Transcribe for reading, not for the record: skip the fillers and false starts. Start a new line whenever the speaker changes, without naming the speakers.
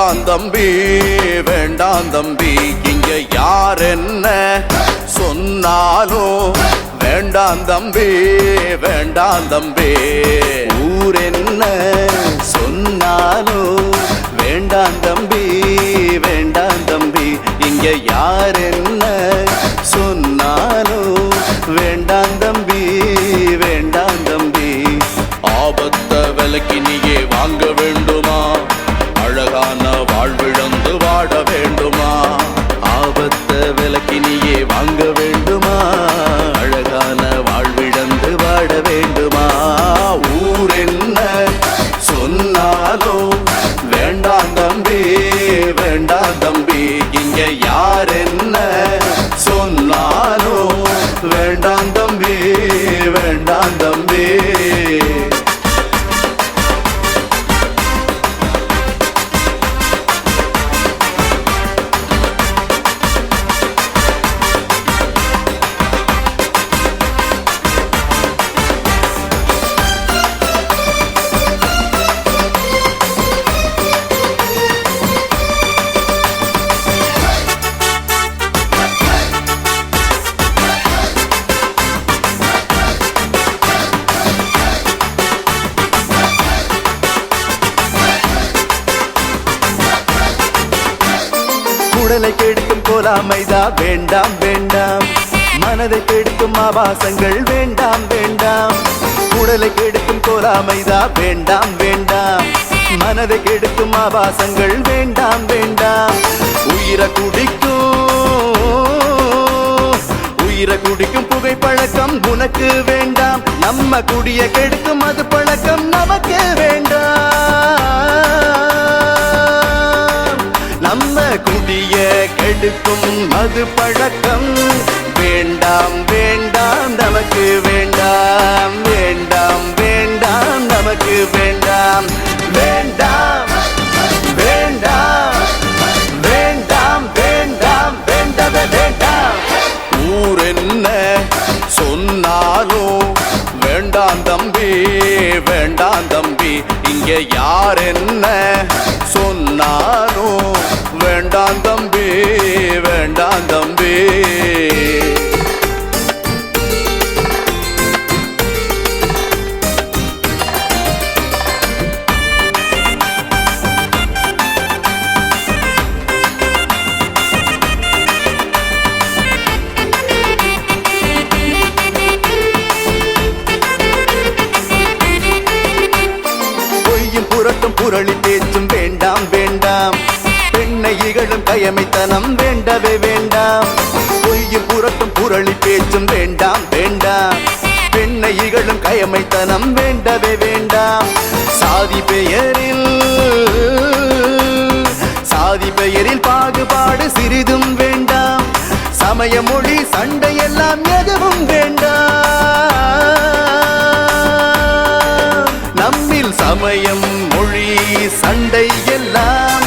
வேண்டாம் தம்பி வேண்டாம் தம்பி இங்க யார் என்ன சொன்னாலும் வேண்டாம் தம்பி வேண்டாம் தம்பி ஊர் என்ன சொன்னாலும் வேண்டாம் தம்பி வேண்டாம் தம்பி இங்க யார் என்ன சொன்னாலும் வேண்டாம் தம்பி வேண்டாம் தம்பி ஆபத்த விலைக்கு நீயே வாங்க வேண்டுமா அழகான வாழ்விழந்து வாட வேண்டுமா ஆபத்த விலைக்கு நீயே வாங்க வேண்டுமா அழகான வாழ்விழந்து வாட வேண்டுமா ஊர் என்ன சொன்னாலும் வேண்டாம் தம்பி வேண்டாம் தம்பி இங்க யார் என்ன சொன்னாலும் வேண்டாம் தம்பி வேண்டாம் தம்பி உடலை கெடுக்கும் கோலாமைதா வேண்டாம் வேண்டாம் மனதை கெடுக்கும் ஆபாசங்கள் வேண்டாம் வேண்டாம் உடலை கெடுக்கும் கோலாமைதா வேண்டாம் வேண்டாம் மனதை கெடுக்கும் ஆபாசங்கள் வேண்டாம் வேண்டாம் உயிரை குடிக்கும் புகைப்பழக்கம் உனக்கு வேண்டாம் நம்ம குடிய கெடுக்கும் அது பழக்கம் நமக்கு வேண்டாம் நம்ம குடிய கெடுக்கும் மது பழக்கம் வேண்டாம் வேண்டாம் நமக்கு வேண்டாம் வேண்டாம் வேண்டாம் நமக்கு வேண்டாம் வேண்டாம் வேண்டாம் வேண்டாம் வேண்டாம் வேண்டவே வேண்டாம் ஊர் என்ன சொன்னாலும் வேண்டாம் தம்பி வேண்டாம் தம்பி இங்க யார் என்ன சொன்னாலும் வேண்டாம் தம்பி வேண்டாம் தம்பி புரட்டும் புரளி பேச்சும் வேண்டாம் வேண்டாம் பெண்ணை இகழும் கயமைத்தனம் வேண்டவே வேண்டாம் பொய்யும் புரட்டும் புரளி பேச்சும் வேண்டாம் வேண்டாம் பெண்ணை இகழும் கயமைத்தனம் வேண்டவே வேண்டாம் சாதி பெயரில் பாகுபாடு சிறிதும் வேண்டாம் சமய மொழி சண்டை எல்லாம் எதுவும் வேண்டாம் நம்மில் சமயம் மொழி சண்டை எல்லாம்